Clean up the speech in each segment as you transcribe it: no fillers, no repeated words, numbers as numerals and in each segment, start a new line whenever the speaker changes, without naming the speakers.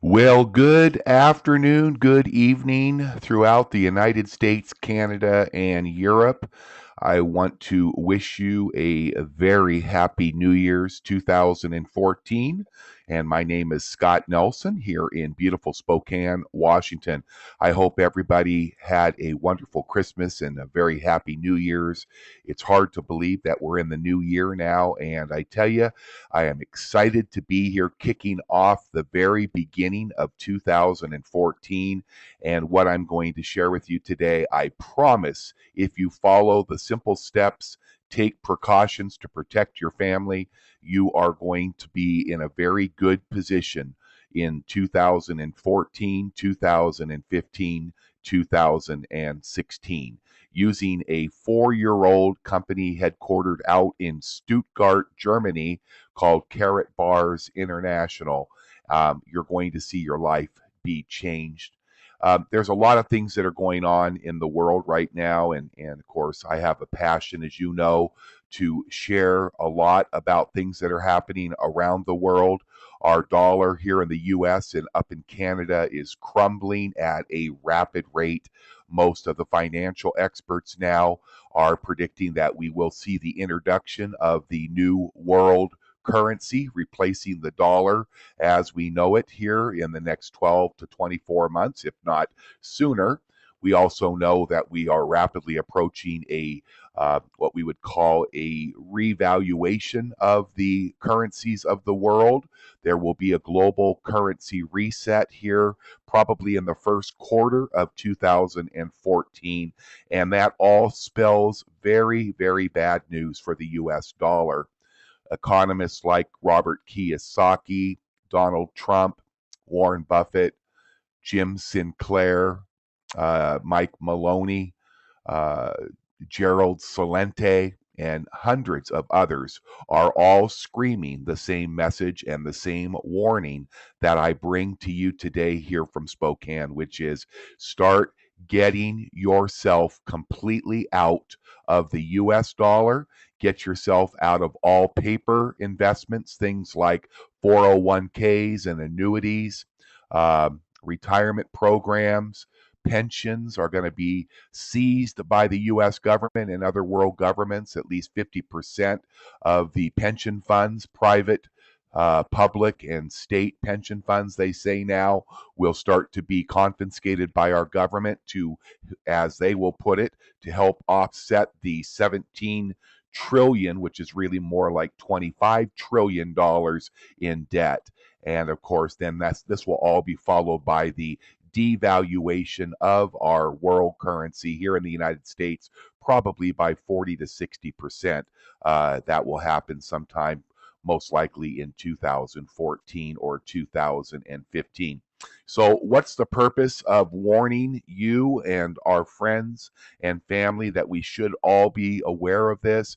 Well, good afternoon, good evening throughout the United States, Canada, and Europe. I want to wish you a very happy New Year's 2014. And my name is Scott Nelson here in beautiful Spokane, Washington. I hope everybody had a wonderful Christmas and a very happy New Year's. It's hard to believe that we're in the new year now. And I tell you, I am excited to be here kicking off the very beginning of 2014. And what I'm going to share with you today, I promise if you follow the simple steps, take precautions to protect your family, you are going to be in a very good position in 2014, 2015, 2016 using a 4-year-old company headquartered out in Stuttgart, Germany called Karatbars International. You're going to see your life be changed. There's a lot of things that are going on in the world right now, and of course, I have a passion, as you know, to share a lot about things that are happening around the world. Our dollar here in the US and up in Canada is crumbling at a rapid rate. Most of the financial experts now are predicting that we will see the introduction of the new world currency replacing the dollar as we know it here in the next 12 to 24 months, if not sooner. We also know that we are rapidly approaching a what we would call a revaluation of the currencies of the world. There will be a global currency reset here, probably in the first quarter of 2014, and that all spells very, very bad news for the US dollar. Economists like Robert Kiyosaki, Donald Trump, Warren Buffett, Jim Sinclair, Mike Maloney, uh, Gerald Salente, and hundreds of others are all screaming the same message and the same warning that I bring to you today here from Spokane, which is start getting yourself completely out of the US dollar. Get yourself out of all paper investments, things like 401ks and annuities, retirement programs. Pensions are going to be seized by the US government and other world governments. At least 50% of the pension funds, private, public, and state pension funds, they say now, will start to be confiscated by our government to, as they will put it, to help offset the 17 trillion, which is really more like $25 trillion in debt. And of course, then this will all be followed by the devaluation of our world currency here in the United States, probably by 40 to 60%. That will happen sometime, most likely in 2014 or 2015. So, what's the purpose of warning you and our friends and family that we should all be aware of this?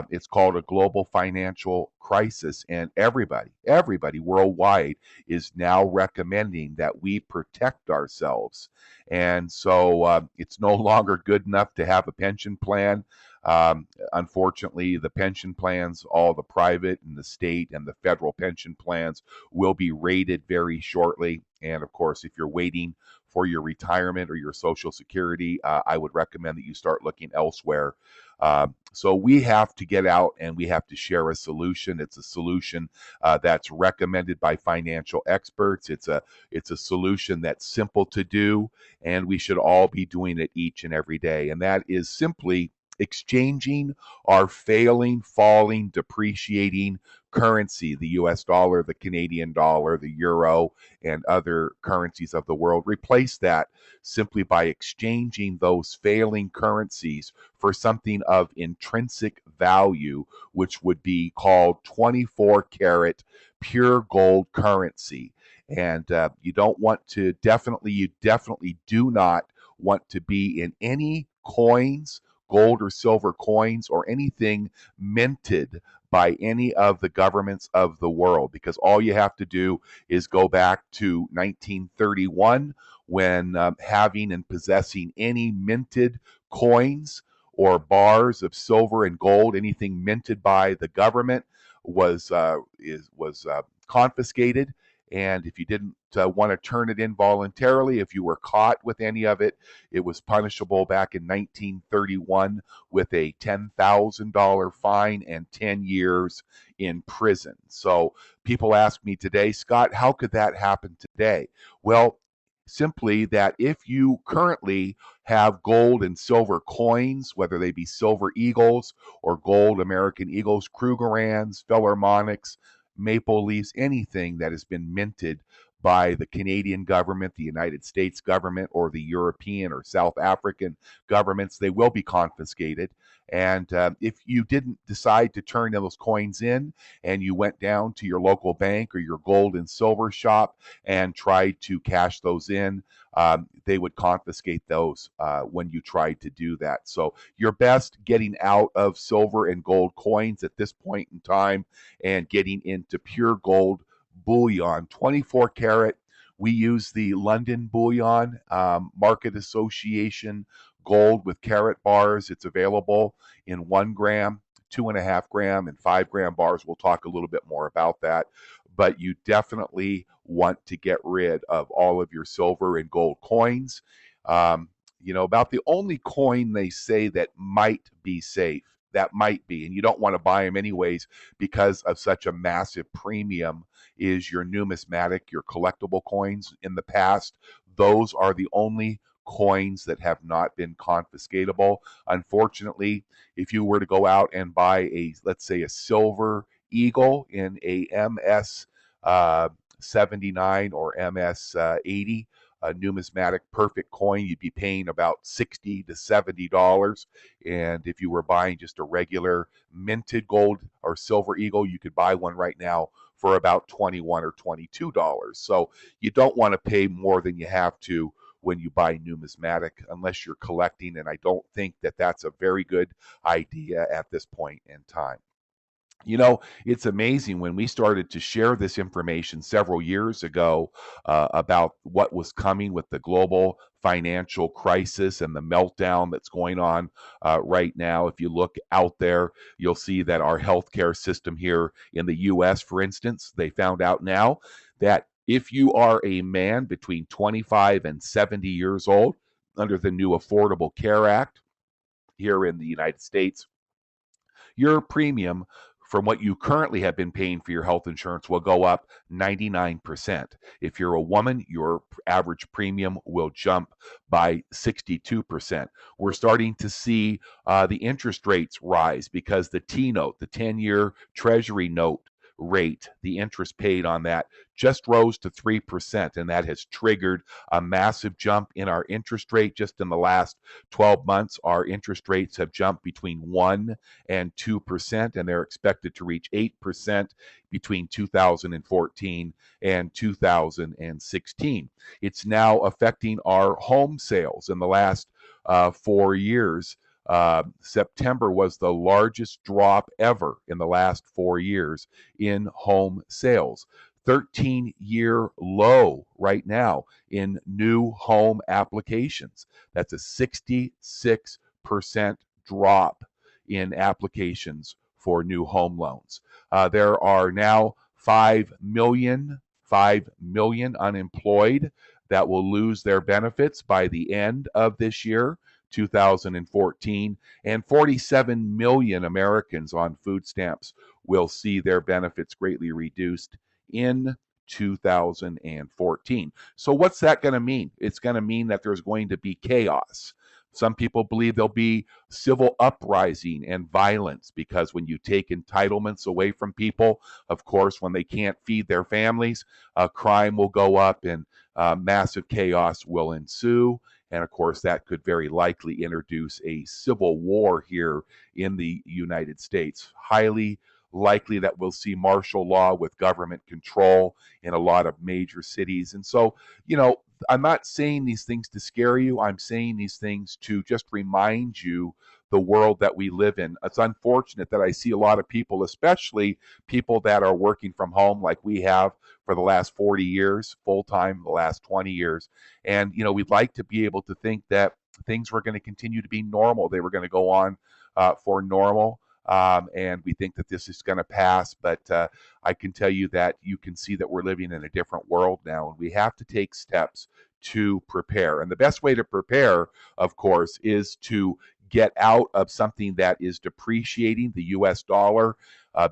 It's called a global financial crisis, and everybody worldwide is now recommending that we protect ourselves. And so it's no longer good enough to have a pension plan. Unfortunately, the pension plans, all the private and the state and the federal pension plans, will be raided very shortly. And of course, if you're waiting for your retirement or your Social Security, I would recommend that you start looking elsewhere. So we have to get out and we have to share a solution. It's a solution that's recommended by financial experts. It's a solution that's simple to do, and we should all be doing it each and every day. And that is simply exchanging our failing, falling, depreciating currency, the US dollar, the Canadian dollar, the euro, and other currencies of the world. Replace that simply by exchanging those failing currencies for something of intrinsic value, which would be called 24 karat pure gold currency. And you don't want to you definitely do not want to be in any coins, gold or silver coins, or anything minted by any of the governments of the world, because all you have to do is go back to 1931 when having and possessing any minted coins or bars of silver and gold, anything minted by the government, was confiscated, And if you didn't want to turn it in voluntarily, if you were caught with any of it, it was punishable back in 1931 with a $10,000 fine and 10 years in prison. So people ask me today, Scott, how could that happen today? Well, simply that if you currently have gold and silver coins, whether they be silver eagles or gold American Eagles, Krugerrands, Philharmonics, Maple Leafs, anything that has been minted by the Canadian government, the United States government, or the European or South African governments, they will be confiscated. And if you didn't decide to turn those coins in and you went down to your local bank or your gold and silver shop and tried to cash those in, they would confiscate those when you tried to do that. So you're best getting out of silver and gold coins at this point in time and getting into pure gold bullion, 24 karat. We use the London Bullion Market Association gold with Karatbars. It's available in 1 gram, 2.5 gram, and 5 gram bars. We'll talk a little bit more about that. But you definitely want to get rid of all of your silver and gold coins. About the only coin they say that might be safe, that might be, and you don't want to buy them anyways because of such a massive premium, is your numismatic, your collectible coins. In the past, those are the only coins that have not been confiscatable. Unfortunately, if you were to go out and buy let's say a silver eagle in a MS 79 or MS 80, a numismatic perfect coin, you'd be paying about $60 to $70. And if you were buying just a regular minted gold or silver eagle, you could buy one right now for about $21 or $22. So you don't want to pay more than you have to when you buy numismatic unless you're collecting. And I don't think that that's a very good idea at this point in time. It's amazing when we started to share this information several years ago about what was coming with the global financial crisis and the meltdown that's going on right now. If you look out there, you'll see that our healthcare system here in the US, for instance, they found out now that if you are a man between 25 and 70 years old, under the new Affordable Care Act here in the United States, your premium from what you currently have been paying for your health insurance will go up 99%. If you're a woman, your average premium will jump by 62%. We're starting to see the interest rates rise because the T-note, the 10-year Treasury note rate, the interest paid on that just rose to 3%, and that has triggered a massive jump in our interest rate. Just in the last 12 months, our interest rates have jumped between 1 and 2%, and they're expected to reach 8% between 2014 and 2016. It's now affecting our home sales. In the last 4 years, September was the largest drop ever in the last 4 years in home sales. 13-year low right now in new home applications. That's a 66% drop in applications for new home loans. There are now 5 million unemployed that will lose their benefits by the end of this year, 2014, and 47 million Americans on food stamps will see their benefits greatly reduced in 2014. So what's that going to mean? It's going to mean that there's going to be chaos. Some people believe there'll be civil uprising and violence because when you take entitlements away from people, of course, when they can't feed their families, crime will go up and massive chaos will ensue. And of course, that could very likely introduce a civil war here in the United States. Highly likely that we'll see martial law with government control in a lot of major cities. And so, I'm not saying these things to scare you. I'm saying these things to just remind you the world that we live in. It's unfortunate that I see a lot of people, especially people that are working from home like we have for the last 40 years, full-time, the last 20 years. And, we'd like to be able to think that things were going to continue to be normal. They were going to go on for normal. and we think that this is going to pass. But I can tell you that you can see that we're living in a different world now, and we have to take steps to prepare. And the best way to prepare, of course, is to get out of something that is depreciating, the US dollar.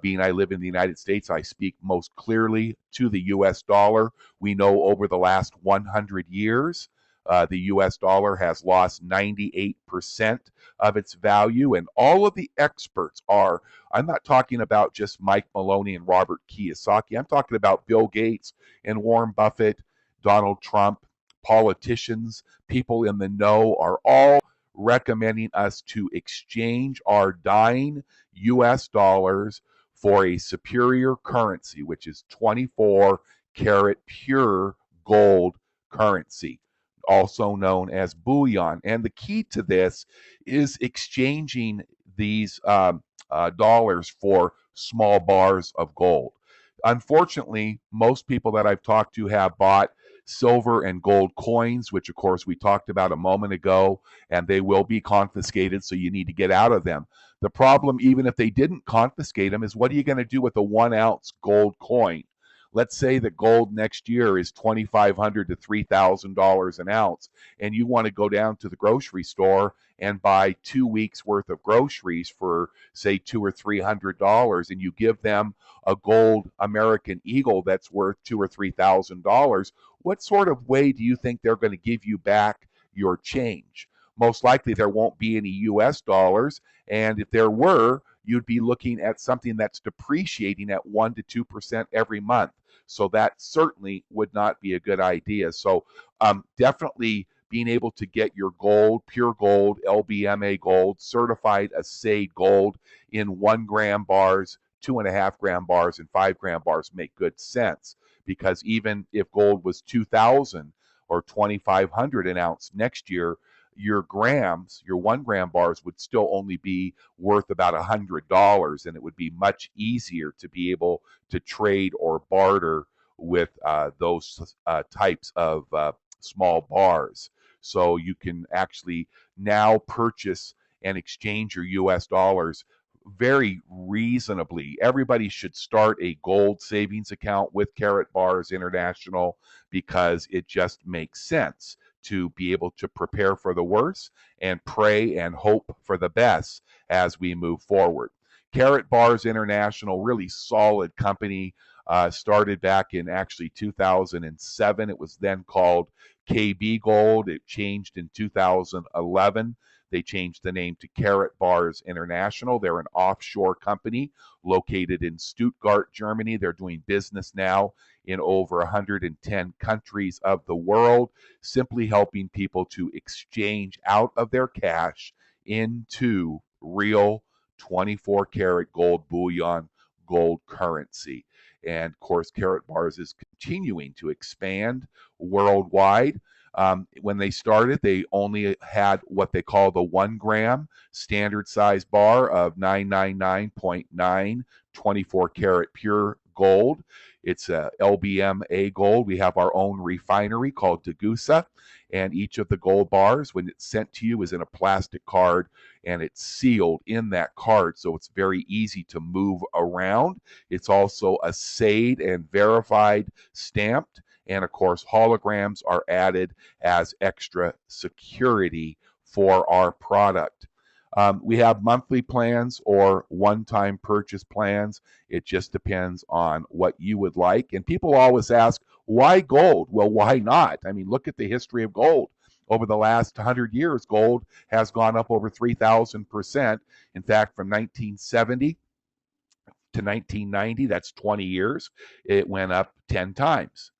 Being I live in the United States, I speak most clearly to the US dollar. We know over the last 100 years, the US dollar has lost 98% of its value, and all of the experts are. I'm not talking about just Mike Maloney and Robert Kiyosaki. I'm talking about Bill Gates and Warren Buffett, Donald Trump, politicians, people in the know are all recommending us to exchange our dying US dollars for a superior currency, which is 24 karat pure gold currency, also known as bullion. And the key to this is exchanging these dollars for small bars of gold. Unfortunately, most people that I've talked to have bought silver and gold coins, which of course we talked about a moment ago, and they will be confiscated, so you need to get out of them. The problem, even if they didn't confiscate them, is what are you going to do with a 1 ounce gold coin? Let's say that gold next year is $2,500 to $3,000 an ounce, and you want to go down to the grocery store and buy 2 weeks worth of groceries for say $200 or $300, and you give them a gold American Eagle that's worth $2,000 or $3,000. What sort of way do you think they're going to give you back your change? Most likely there won't be any US dollars, and if there were, you'd be looking at something that's depreciating at 1% to 2% every month. So that certainly would not be a good idea. So definitely being able to get your gold, pure gold, LBMA gold, certified assayed gold in 1 gram bars, 2.5 gram bars, and 5 gram bars make good sense, because even if gold was 2,000 or 2,500 an ounce next year, your grams, your 1 gram bars would still only be worth about $100, and it would be much easier to be able to trade or barter with those types of small bars. So you can actually now purchase and exchange your US dollars very reasonably. Everybody should start a gold savings account with Karatbars International, because it just makes sense to be able to prepare for the worst and pray and hope for the best as we move forward. Karatbars International, really solid company, started back in actually 2007. It was then called KB Gold. It changed in 2011. They changed the name to Karatbars International. They're an offshore company located in Stuttgart, Germany. They're doing business now in over 110 countries of the world, simply helping people to exchange out of their cash into real 24 karat gold bullion, gold currency. And of course, Karatbars is continuing to expand worldwide. When they started, they only had what they call the 1 gram standard size bar of 999.9 24 karat pure gold. It's a LBMA gold. We have our own refinery called Degussa, and each of the gold bars, when it's sent to you, is in a plastic card, and it's sealed in that card, so it's very easy to move around. It's also assayed and verified, stamped, and of course, holograms are added as extra security for our product. We have monthly plans or one-time purchase plans. It just depends on what you would like. And people always ask, why gold? Well, why not? I mean, look at the history of gold. Over the last 100 years, gold has gone up over 3,000%. In fact, from 1970 to 1990, that's 20 years, it went up 10 times.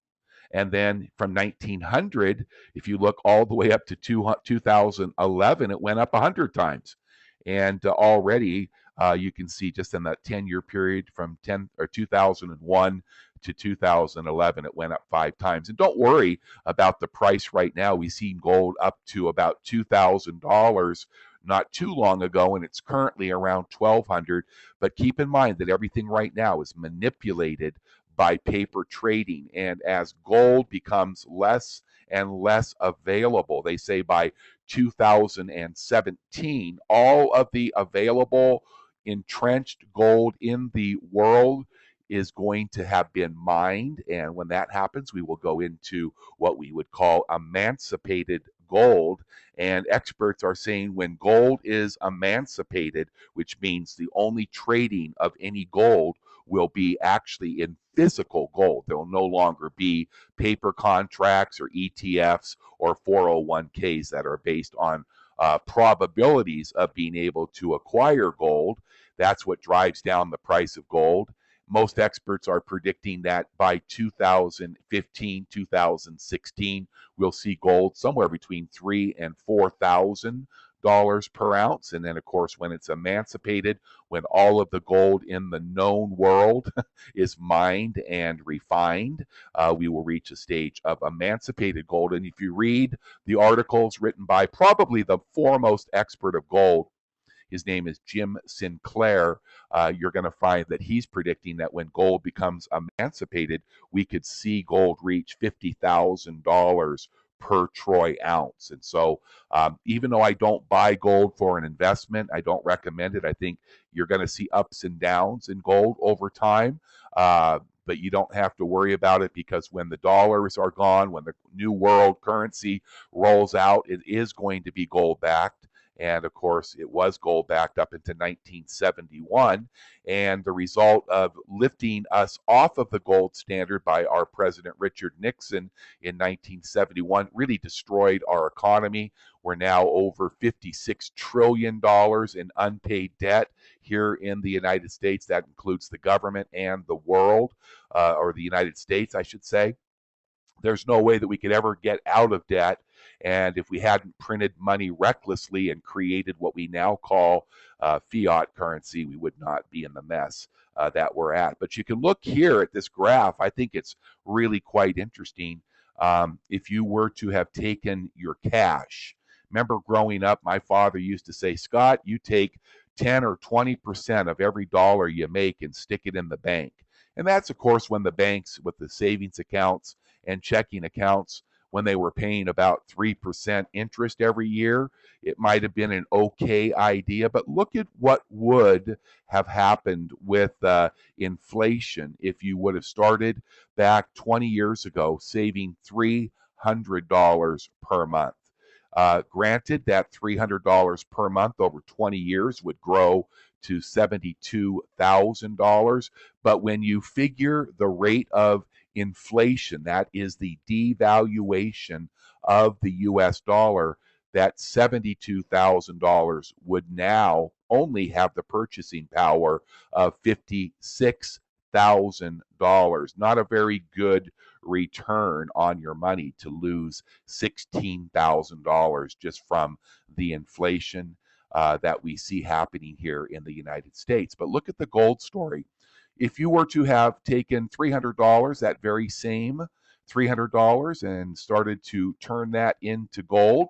And then from 1900, if you look all the way up to 2011, it went up 100 times. And already you can see just in that 10-year period from 2001 to 2011, it went up 5 times. And don't worry about the price right now. We've seen gold up to about $2,000 not too long ago, and it's currently around 1,200. But keep in mind that everything right now is manipulated by paper trading. And as gold becomes less and less available, they say by 2017, all of the available entrenched gold in the world is going to have been mined. And when that happens, we will go into what we would call emancipated gold. And experts are saying when gold is emancipated, which means the only trading of any gold will be actually in physical gold. There will no longer be paper contracts or ETFs or 401ks that are based on probabilities of being able to acquire gold. That's what drives down the price of gold. Most experts are predicting that by 2015, 2016, we'll see gold somewhere between $3,000 and $4,000 per ounce. And then, of course, when it's emancipated, when all of the gold in the known world is mined and refined, we will reach a stage of emancipated gold. And if you read the articles written by probably the foremost expert of gold, his name is Jim Sinclair. You're going to find that he's predicting that when gold becomes emancipated, we could see gold reach $50,000 per troy ounce. And so, even though I don't buy gold for an investment, I don't recommend it. I think you're going to see ups and downs in gold over time. But you don't have to worry about it, because when the dollars are gone, when the new world currency rolls out, it is going to be gold backed. And of course, it was gold backed up into 1971. And the result of lifting us off of the gold standard by our President Richard Nixon in 1971 really destroyed our economy. We're now over $56 trillion in unpaid debt here in the United States. That includes the government and the world, or the United States, I should say. There's no way that we could ever get out of debt. And if we hadn't printed money recklessly and created what we now call fiat currency, we would not be in the mess that we're at. But you can look here at this graph. I think it's really quite interesting. If you were to have taken your cash, remember growing up, my father used to say, Scott, you take 10 or 20% of every dollar you make and stick it in the bank. And that's, of course, when the banks with the savings accounts and checking accounts, when they were paying about 3% interest every year, it might have been an okay idea. But look at what would have happened with inflation if you would have started back 20 years ago saving $300 per month. Granted, that $300 per month over 20 years would grow to $72,000. But when you figure the rate of inflation, that is the devaluation of the US dollar, that $72,000 would now only have the purchasing power of $56,000. Not a very good return on your money to lose $16,000 just from the inflation that we see happening here in the United States. But look at the gold story. If you were to have taken $300, that very same $300, and started to turn that into gold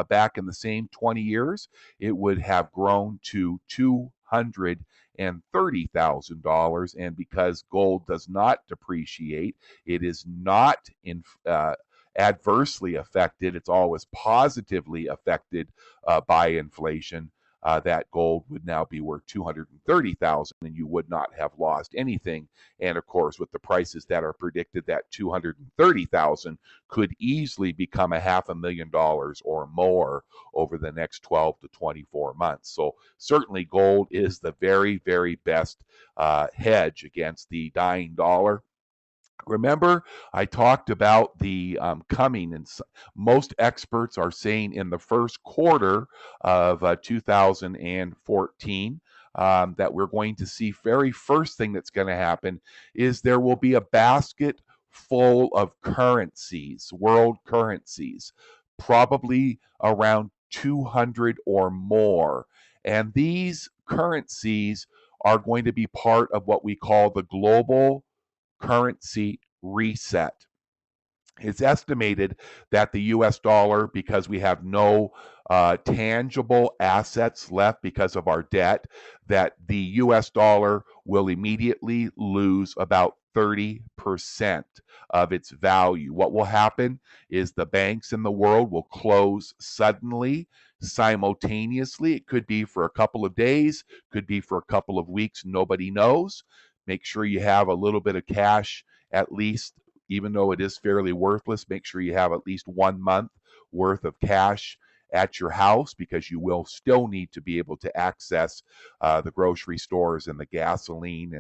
back in the same 20 years, it would have grown to $230,000. And because gold does not depreciate, it is not adversely affected, it's always positively affected by inflation. That gold would now be worth $230,000, and you would not have lost anything. And of course, with the prices that are predicted, that $230,000 could easily become $500,000 or more over the next 12 to 24 months. So certainly gold is the very, very best hedge against the dying dollar. Remember, I talked about the coming, and most experts are saying in the first quarter of 2014 that we're going to see. Very first thing that's going to happen is there will be a basket full of currencies, world currencies, probably around 200 or more. And these currencies are going to be part of what we call the global currency reset. It's estimated that the US dollar, because we have no tangible assets left because of our debt, that the US dollar will immediately lose about 30% of its value. What will happen is the banks in the world will close suddenly simultaneously. It could be for a couple of days, could be for a couple of weeks, nobody knows. Make sure you have a little bit of cash at least, even though it is fairly worthless. Make sure you have at least 1 month worth of cash at your house, because you will still need to be able to access the grocery stores and the gasoline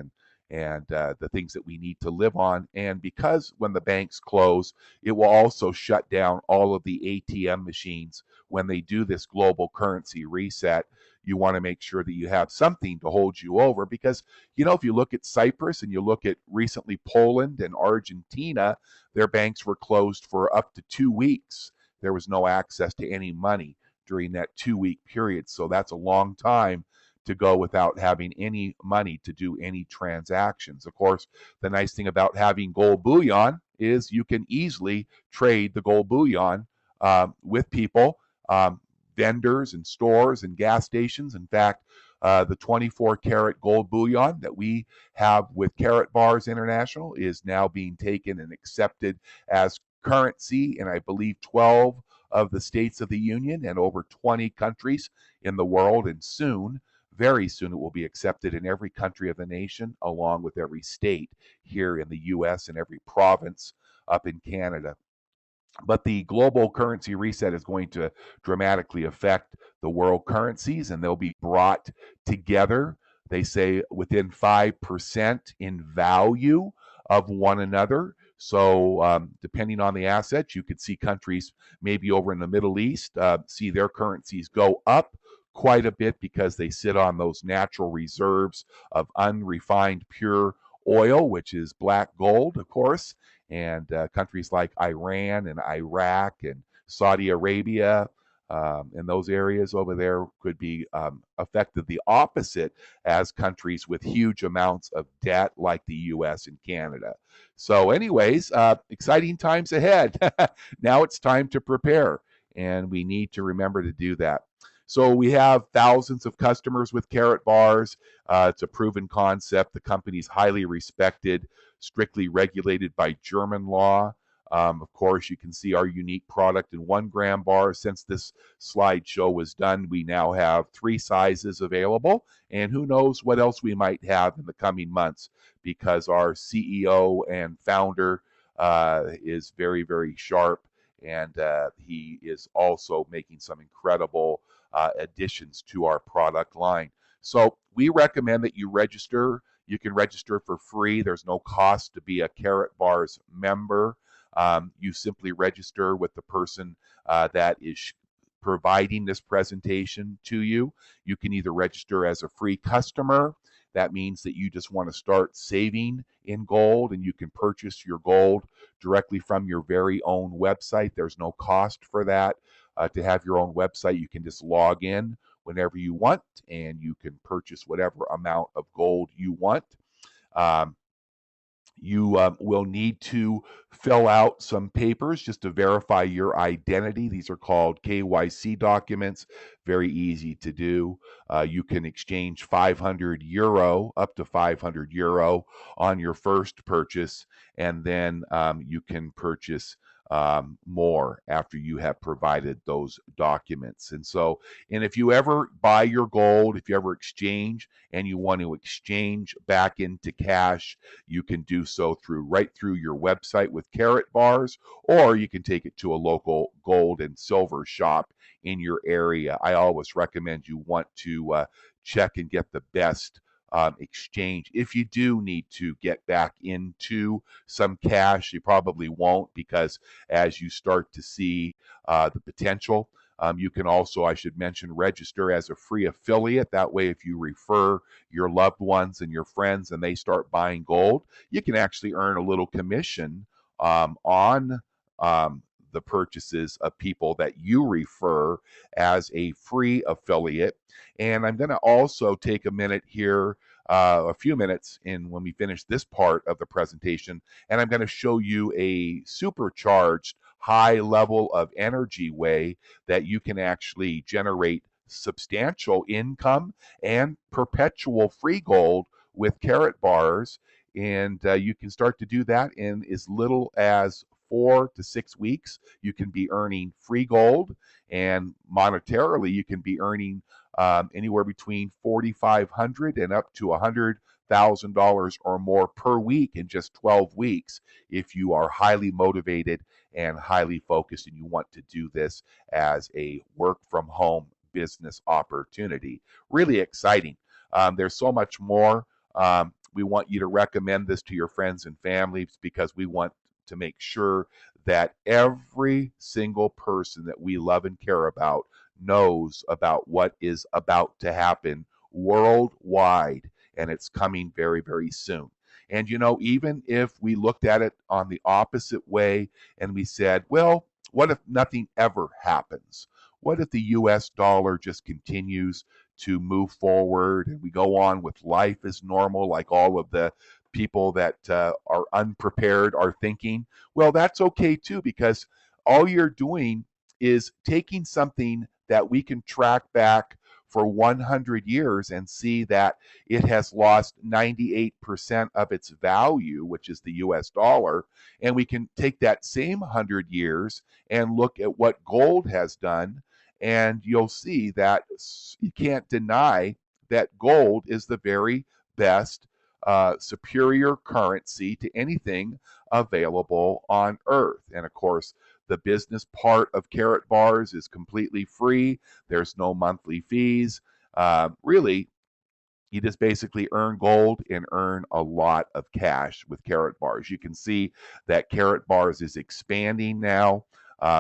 and the things that we need to live on. And because when the banks close, it will also shut down all of the ATM machines when they do this global currency reset. You want to make sure that you have something to hold you over, because, if you look at Cyprus and you look at recently Poland and Argentina, their banks were closed for up to 2 weeks. There was no access to any money during that 2 week period. So that's a long time to go without having any money to do any transactions. Of course, the nice thing about having gold bullion is you can easily trade the gold bullion with people, vendors and stores and gas stations. In fact, the 24 karat gold bullion that we have with Karatbars International is now being taken and accepted as currency in, I believe, 12 of the states of the Union and over 20 countries in the world. And soon, very soon, it will be accepted in every country of the nation, along with every state here in the US and every province up in Canada. But the global currency reset is going to dramatically affect the world currencies, and they'll be brought together, they say, within 5% in value of one another. So, depending on the assets, you could see countries maybe over in the Middle East see their currencies go up quite a bit because they sit on those natural reserves of unrefined pure oil, which is black gold, of course. And countries like Iran and Iraq and Saudi Arabia and those areas over there could be affected the opposite as countries with huge amounts of debt like the US and Canada. So anyways, exciting times ahead. Now it's time to prepare, and we need to remember to do that. So we have thousands of customers with Karatbars. It's a proven concept. The company's highly respected, strictly regulated by German law. Of course, you can see our unique product in 1 gram bars. Since this slideshow was done, we now have 3 sizes available, and who knows what else we might have in the coming months, because our CEO and founder is very, very sharp, and he is also making some incredible additions to our product line. So we recommend that you register. You can register for free. There's no cost to be a Karatbars member. You simply register with the person that is providing this presentation to you. You can either register as a free customer. That means that you just want to start saving in gold, and you can purchase your gold directly from your very own website. There's no cost for that. To have your own website, you can just log in whenever you want, and you can purchase whatever amount of gold you want. You will need to fill out some papers just to verify your identity. These are called KYC documents, very easy to do. You can exchange 500 euro, up to 500 euro on your first purchase, and then you can purchase more after you have provided those documents. And if you ever buy your gold, if you ever exchange and you want to exchange back into cash, you can do so right through your website with Karatbars, or you can take it to a local gold and silver shop in your area. I always recommend you want to check and get the best exchange. If you do need to get back into some cash, you probably won't, because as you start to see the potential, you can also, I should mention, register as a free affiliate. That way, if you refer your loved ones and your friends and they start buying gold, you can actually earn a little commission on the purchases of people that you refer as a free affiliate. And I'm going to also take a minute here, a few minutes in when we finish this part of the presentation, and I'm going to show you a supercharged high level of energy way that you can actually generate substantial income and perpetual free gold with Karatbars. And you can start to do that in as little as 4 to 6 weeks, you can be earning free gold, and monetarily, you can be earning anywhere between $4,500 and up to $100,000 or more per week in just 12 weeks if you are highly motivated and highly focused and you want to do this as a work from home business opportunity. Really exciting. There's so much more. We want you to recommend this to your friends and families because we want to make sure that every single person that we love and care about knows about what is about to happen worldwide, and it's coming very, very soon. And even if we looked at it on the opposite way and we said, well, what if nothing ever happens? What if the US dollar just continues to move forward and we go on with life as normal, like all of the people that are unprepared are thinking? Well, that's okay too, because all you're doing is taking something that we can track back for 100 years and see that it has lost 98% of its value, which is the US dollar. And we can take that same 100 years and look at what gold has done. And you'll see that you can't deny that gold is the very best superior currency to anything available on Earth. And of course, the business part of Karatbars is completely free. There's no monthly fees. Really, you just basically earn gold and earn a lot of cash with Karatbars. You can see that Karatbars is expanding now.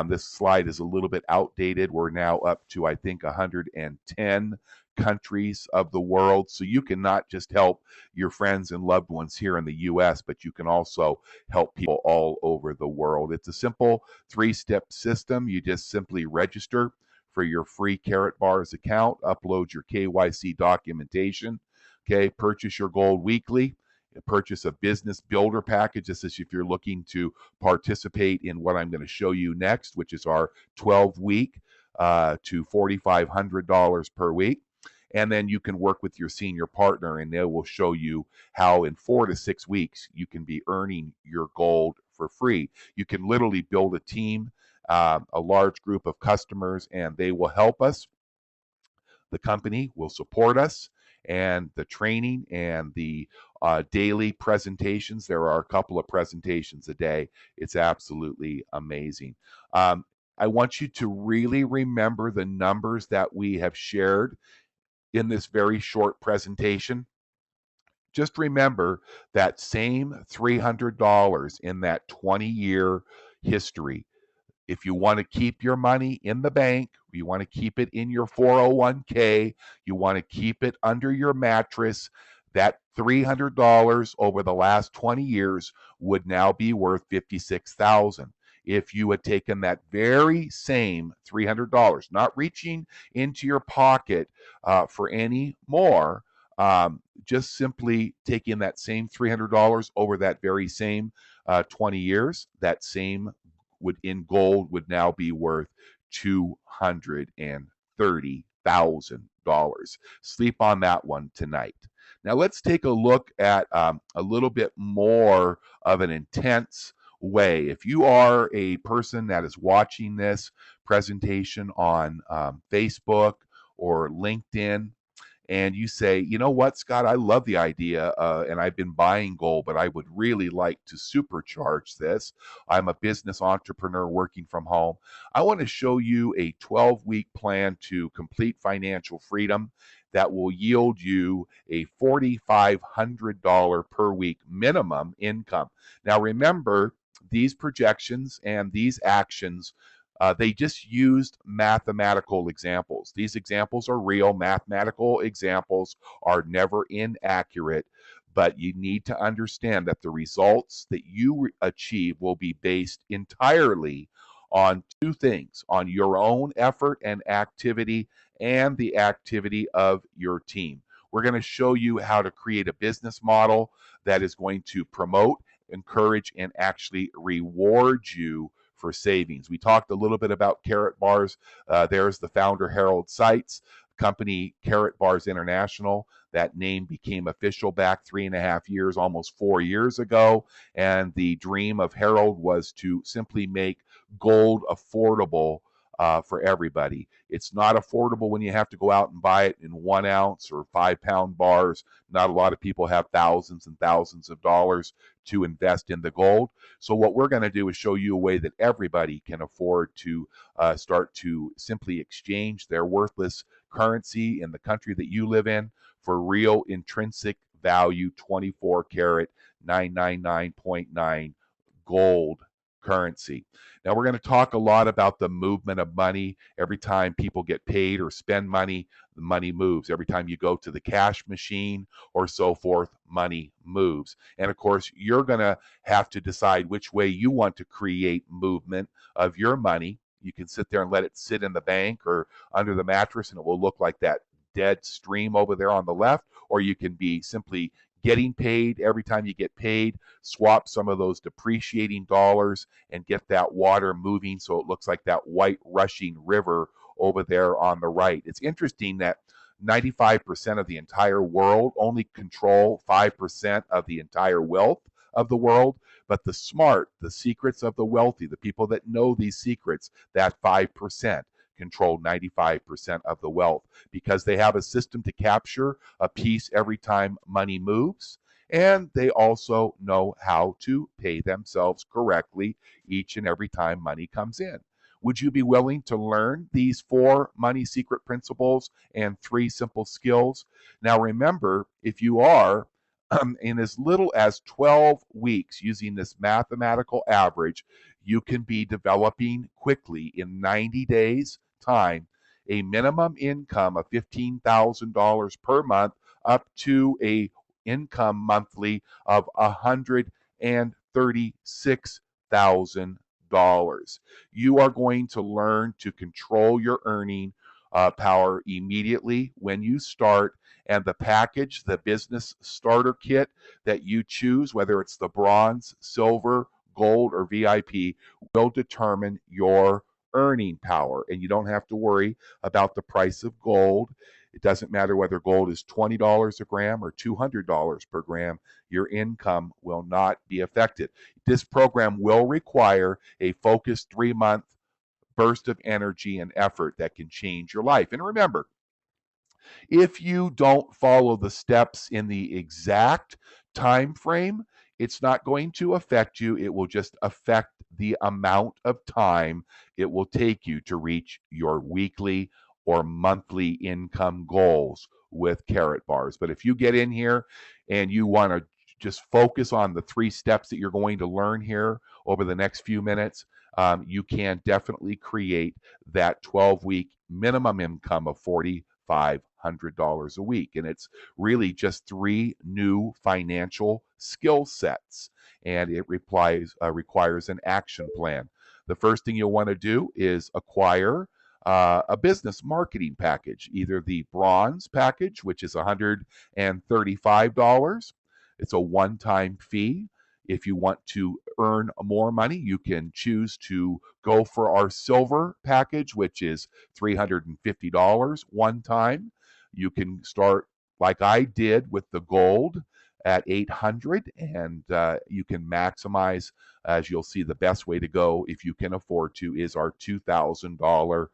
This slide is a little bit outdated. We're now up to, I think, 110 countries of the world. So you can not just help your friends and loved ones here in the US, but you can also help people all over the world. It's a simple 3-step system. You just simply register for your free Karatbars account, upload your KYC documentation, okay, purchase your gold weekly, purchase a business builder package. This is if you're looking to participate in what I'm going to show you next, which is our 12-week to $4,500 per week. And then you can work with your senior partner and they will show you how in 4 to 6 weeks you can be earning your gold for free. You can literally build a team, a large group of customers, and they will help us. The company will support us, and the training and the daily presentations. There are a couple of presentations a day. It's absolutely amazing. I want you to really remember the numbers that we have shared in this very short presentation. Just remember that same $300 in that 20-year history. If you want to keep your money in the bank, you want to keep it in your 401k, you want to keep it under your mattress, that $300 over the last 20 years would now be worth $56,000. If you had taken that very same $300, not reaching into your pocket for any more, just simply taking that same $300 over that very same 20 years, that same in gold would now be worth $230,000. Sleep on that one tonight. Now let's take a look at a little bit more of an intense way. If you are a person that is watching this presentation on Facebook or LinkedIn, and you say, you know what, Scott, I love the idea, and I've been buying gold, but I would really like to supercharge this. I'm a business entrepreneur working from home. I want to show you a 12-week plan to complete financial freedom that will yield you a $4,500 per week minimum income. Now, remember, these projections and these actions, they just used mathematical examples. These examples are real. Mathematical examples are never inaccurate, but you need to understand that the results that you achieve will be based entirely on 2 things: on your own effort and activity and the activity of your team. We're going to show you how to create a business model that is going to promote, encourage, and actually reward you for savings. We talked a little bit about Karatbars. There's the founder Harold Seitz. company Karatbars International, that name became official back 3.5 years, almost 4 years ago. And the dream of Harold was to simply make gold affordable for everybody. It's not affordable when you have to go out and buy it in 1 ounce or 5 pound bars. Not a lot of people have thousands and thousands of dollars to invest in the gold. So what we're going to do is show you a way that everybody can afford to start to simply exchange their worthless currency in the country that you live in for real intrinsic value 24 karat 999.9 gold currency. Now, we're going to talk a lot about the movement of money. Every time people get paid or spend money, the money moves. Every time you go to the cash machine or so forth, money moves. And of course, you're going to have to decide which way you want to create movement of your money. You can sit there and let it sit in the bank or under the mattress, and it will look like that dead stream over there on the left, or you can be simply getting paid. Every time you get paid, swap some of those depreciating dollars and get that water moving so it looks like that white rushing river over there on the right. It's interesting that 95% of the entire world only control 5% of the entire wealth of the world, but the smart, the secrets of the wealthy, the people that know these secrets, that 5% control 95% of the wealth because they have a system to capture a piece every time money moves. And they also know how to pay themselves correctly each and every time money comes in. Would you be willing to learn these 4 money secret principles and 3 simple skills? Now, remember, if you are in as little as 12 weeks using this mathematical average, you can be developing quickly in 90 days time a minimum income of $15,000 per month up to a income monthly of $136,000. You are going to learn to control your earning power immediately when you start. And the package, the business starter kit that you choose, whether it's the bronze, silver, gold, or VIP, will determine your earning power. And you don't have to worry about the price of gold. It doesn't matter whether gold is $20 a gram or $200 per gram. Your income will not be affected. This program will require a focused 3-month burst of energy and effort that can change your life. And remember, if you don't follow the steps in the exact time frame, it's not going to affect you. It will just affect the amount of time it will take you to reach your weekly or monthly income goals with Karatbars. But if you get in here and you want to just focus on the 3 steps that you're going to learn here over the next few minutes, you can definitely create that 12-week minimum income of $4,500 a week. And it's really just 3 new financial skill sets, and it requires an action plan. The first thing you'll want to do is acquire a business marketing package, either the bronze package, which is $135. It's a one-time fee. If you want to earn more money, you can choose to go for our silver package, which is $350 one time. You can start like I did with the gold at $800, and you can maximize, as you'll see, the best way to go if you can afford to is our $2,000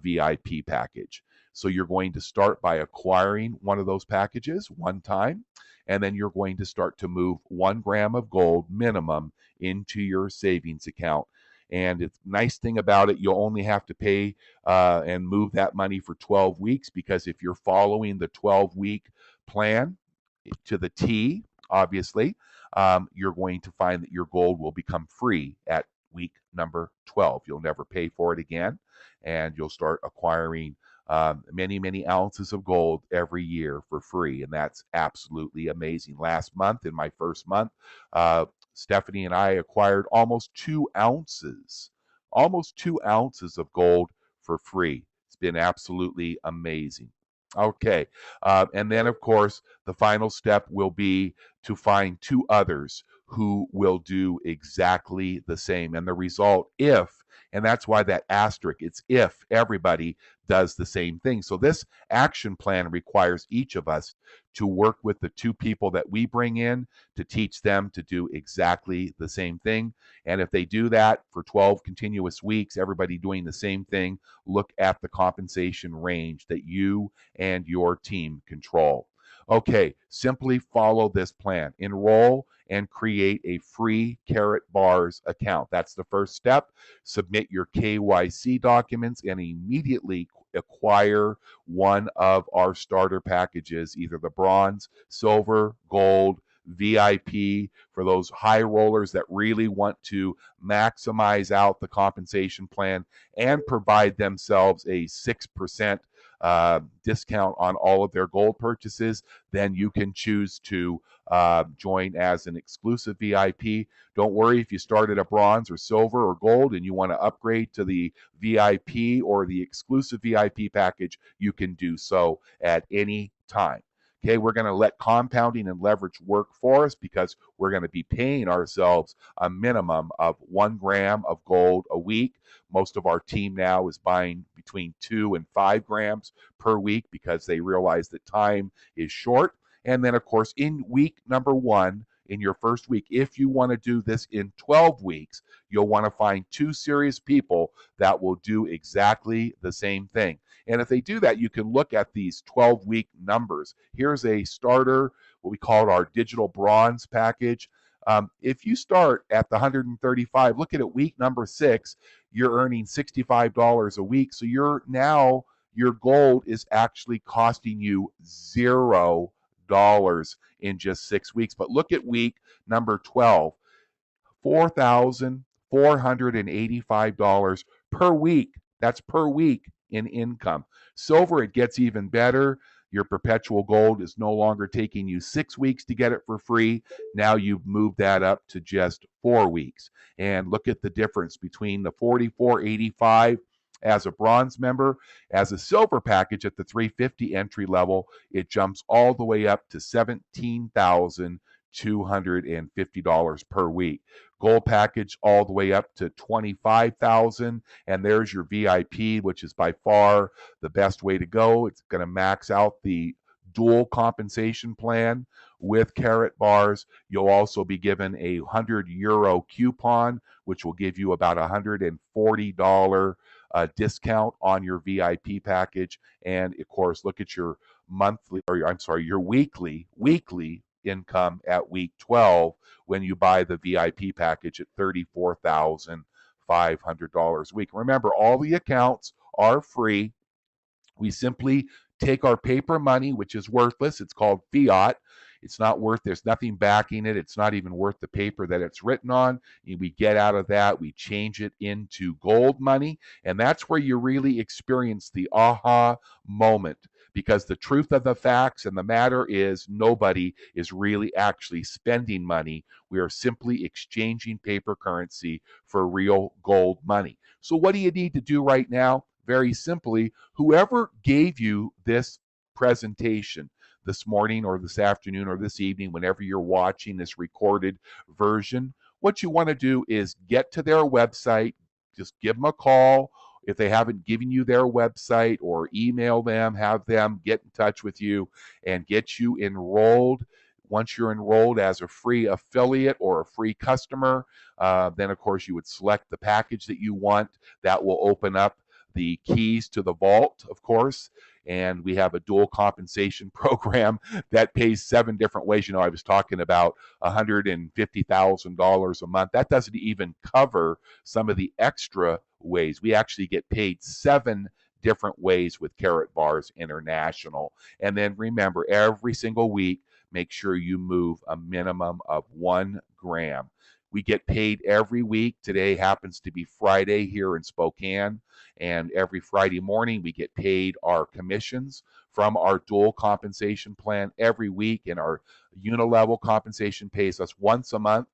VIP package. So you're going to start by acquiring one of those packages one time, and then you're going to start to move 1 gram of gold minimum into your savings account. And the nice thing about it, you'll only have to pay and move that money for 12 weeks, because if you're following the 12-week plan to the T, obviously, you're going to find that your gold will become free at week number 12. You'll never pay for it again, and you'll start acquiring many, many ounces of gold every year for free. And that's absolutely amazing. Last month, in my first month, Stephanie and I acquired almost 2 ounces of gold for free. It's been absolutely amazing. Okay. And then, of course, the final step will be to find 2 others who will do exactly the same. And the result, if And that's why that asterisk, it's if everybody does the same thing. So this action plan requires each of us to work with the two people that we bring in to teach them to do exactly the same thing. And if they do that for 12 continuous weeks, everybody doing the same thing, look at the compensation range that you and your team control. Okay, simply follow this plan. Enroll and create a free Karatbars account. That's the first step. Submit your KYC documents and immediately acquire one of our starter packages, either the bronze, silver, gold, VIP, for those high rollers that really want to maximize out the compensation plan and provide themselves a 6% discount on all of their gold purchases. Then you can choose to join as an exclusive VIP. Don't worry if you start at a bronze or silver or gold and you want to upgrade to the VIP or the exclusive VIP package, you can do so at any time. Okay, we're going to let compounding and leverage work for us because we're going to be paying ourselves a minimum of 1 gram of gold a week. Most of our team now is buying between 2 and 5 grams per week because they realize that time is short. And then, of course, in week number 1, in your first week, if you want to do this in 12 weeks, you'll want to find 2 serious people that will do exactly the same thing. And if they do that, you can look at these 12-week numbers. Here's a starter, what we call our digital bronze package. If you start at the 135, look at it, week number 6, you're earning $65 a week. So your gold is actually costing you $0 in just 6 weeks. But look at week number 12, $4,485 per week. That's per week in income. Silver, it gets even better. Your perpetual gold is no longer taking you 6 weeks to get it for free. Now you've moved that up to just 4 weeks. And look at the difference between the 44.85 as a bronze member. As a silver package at the 350 entry level, it jumps all the way up to $17,250 per week. Gold package all the way up to $25,000, and there's your VIP, which is by far the best way to go. It's going to max out the dual compensation plan with Karatbars. You'll also be given a €100 coupon, which will give you about $140 discount on your VIP package. And of course, look at your your weekly income at week 12 when you buy the VIP package at $34,500 a week. Remember, all the accounts are free. We simply take our paper money, which is worthless. It's called fiat. It's not worth, there's nothing backing it. It's not even worth the paper that it's written on. We get out of that, we change it into gold money. And that's where you really experience the aha moment. Because the truth of the facts and the matter is nobody is really actually spending money. We are simply exchanging paper currency for real gold money. So what do you need to do right now? Very simply, whoever gave you this presentation this morning or this afternoon or this evening, whenever you're watching this recorded version, what you want to do is get to their website, just give them a call. If they haven't given you their website, or email them, have them get in touch with you and get you enrolled. Once you're enrolled as a free affiliate or a free customer, then of course you would select the package that you want. That will open up the keys to the vault, of course. And we have a dual compensation program that pays 7 different ways. You know, I was talking about $150,000 a month. That doesn't even cover some of the extra ways. We actually get paid 7 different ways with Karatbars International. And then remember, every single week, make sure you move a minimum of 1 gram. We get paid every week. Today happens to be Friday here in Spokane. And every Friday morning, we get paid our commissions from our dual compensation plan every week. And our unilevel compensation pays us once a month.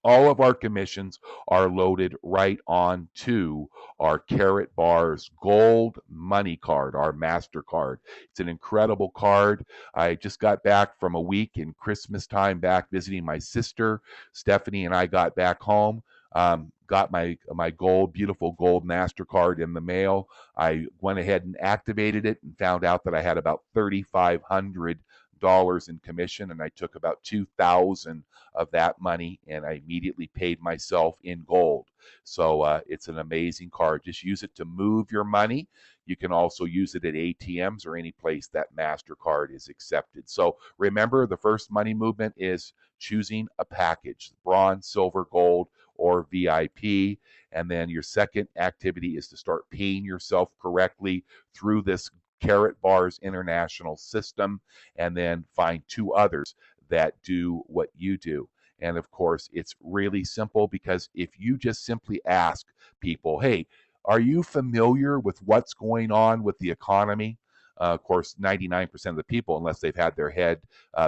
All of our commissions are loaded right onto our Karatbars Gold Money Card, our MasterCard. It's an incredible card. I just got back from a week in Christmas time back visiting my sister. Stephanie and I got back home. Got my beautiful gold MasterCard in the mail. I went ahead and activated it and found out that I had about $3,500 in commission, and I took about 2,000 of that money and I immediately paid myself in gold. So it's an amazing card. Just use it to move your money. You can also use it at ATMs or any place that MasterCard is accepted. So remember, the first money movement is choosing a package, bronze, silver, gold, or VIP. And then your second activity is to start paying yourself correctly through this Karatbars International system, and then find two others that do what you do. And of course, it's really simple, because if you just simply ask people, hey, are you familiar with what's going on with the economy? Of course, 99% of the people, unless they've had their head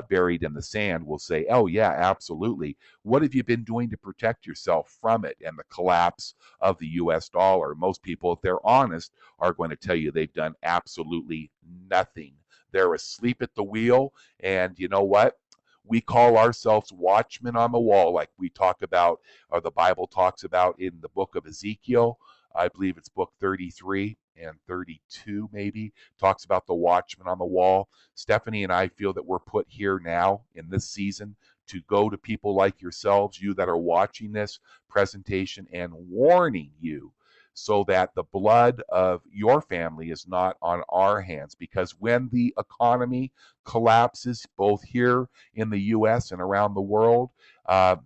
buried in the sand, will say, oh, yeah, absolutely. What have you been doing to protect yourself from it and the collapse of the US dollar? Most people, if they're honest, are going to tell you they've done absolutely nothing. They're asleep at the wheel. And you know what? We call ourselves watchmen on the wall, like we talk about, or the Bible talks about in the book of Ezekiel. I believe it's book 33 and 32, maybe, talks about the watchman on the wall. Stephanie and I feel that we're put here now in this season to go to people like yourselves, you that are watching this presentation, and warning you so that the blood of your family is not on our hands. Because when the economy collapses, both here in the US and around the world,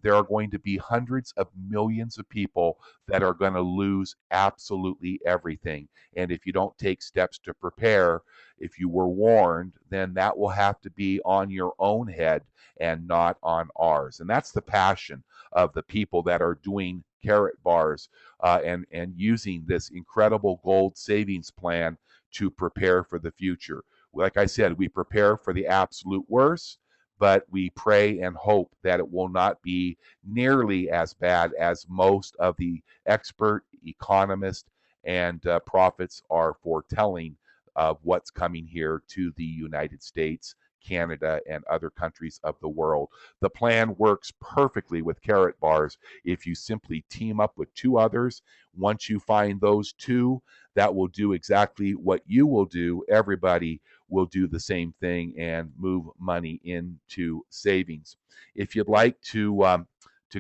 there are going to be hundreds of millions of people that are going to lose absolutely everything. And if you don't take steps to prepare, if you were warned, then that will have to be on your own head and not on ours. And that's the passion of the people that are doing Karatbars and using this incredible gold savings plan to prepare for the future. Like I said, we prepare for the absolute worst, but we pray and hope that it will not be nearly as bad as most of the expert economists and prophets are foretelling of what's coming here to the United States, Canada, and other countries of the world. The plan works perfectly with Karatbars if you simply team up with two others. Once you find those two that will do exactly what you will do, everybody will do the same thing and move money into savings. If you'd like to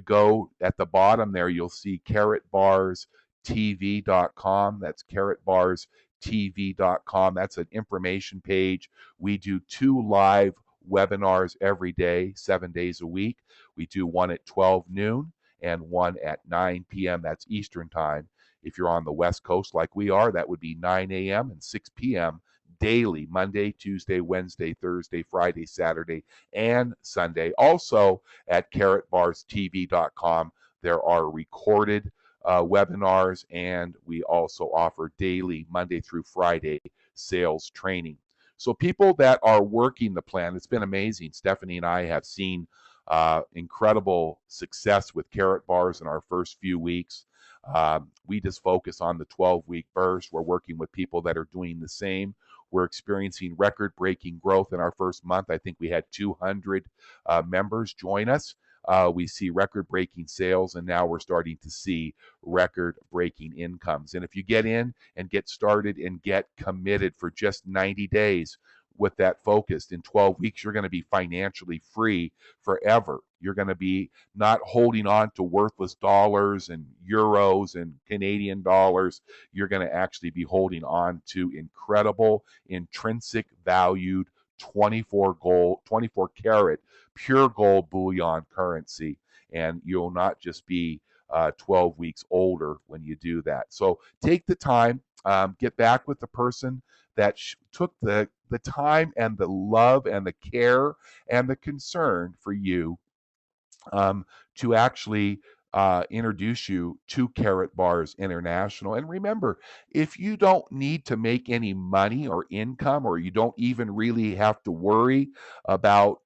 go at the bottom there, you'll see karatbarstv.com. That's karatbarstv.com. That's an information page. We do 2 live webinars every day, 7 days a week. We do one at 12 noon and one at 9 p.m. That's Eastern time. If you're on the West Coast like we are, that would be 9 a.m. and 6 p.m. daily, Monday, Tuesday, Wednesday, Thursday, Friday, Saturday, and Sunday. Also at karatbarstv.com, there are recorded webinars, and we also offer daily, Monday through Friday, sales training. So people that are working the plan, it's been amazing. Stephanie and I have seen incredible success with Karatbars in our first few weeks. We just focus on the 12-week burst. We're working with people that are doing the same. We're experiencing record-breaking growth in our first month. I think we had 200 members join us. We see record-breaking sales, and now we're starting to see record-breaking incomes. And if you get in and get started and get committed for just 90 days, with that focused, in 12 weeks, you're going to be financially free forever. You're going to be not holding on to worthless dollars and euros and Canadian dollars. You're going to actually be holding on to incredible, intrinsic valued 24 karat, pure gold bullion currency. And you'll not just be 12 weeks older when you do that. So take the time, get back with the person that took the time and the love and the care and the concern for you to actually introduce you to Karatbars International. And remember, if you don't need to make any money or income, or you don't even really have to worry about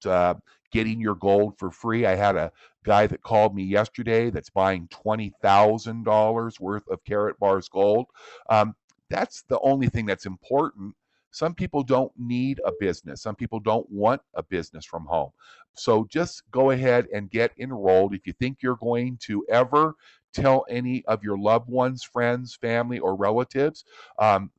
getting your gold for free. I had a guy that called me yesterday that's buying $20,000 worth of Karatbars gold. That's the only thing that's important. Some people don't need a business. Some people don't want a business from home. So just go ahead and get enrolled. If you think you're going to ever tell any of your loved ones, friends, family, or relatives,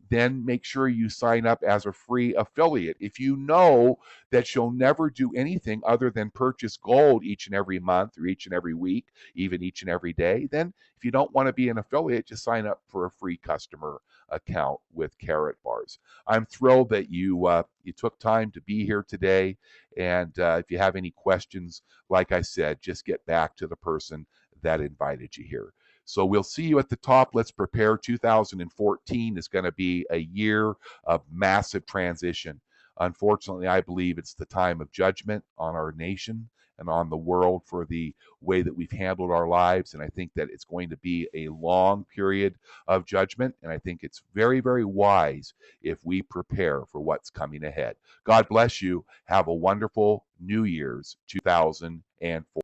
then make sure you sign up as a free affiliate. If you know that you'll never do anything other than purchase gold each and every month or each and every week, even each and every day, then if you don't want to be an affiliate, just sign up for a free customer account with Karatbars. I'm thrilled that you took time to be here today. And if you have any questions, like I said, just get back to the person that invited you here. So we'll see you at the top. Let's prepare. 2014 is going to be a year of massive transition. Unfortunately, I believe it's the time of judgment on our nation and on the world for the way that we've handled our lives. And I think that it's going to be a long period of judgment. And I think it's very, very wise if we prepare for what's coming ahead. God bless you. Have a wonderful New Year's 2004.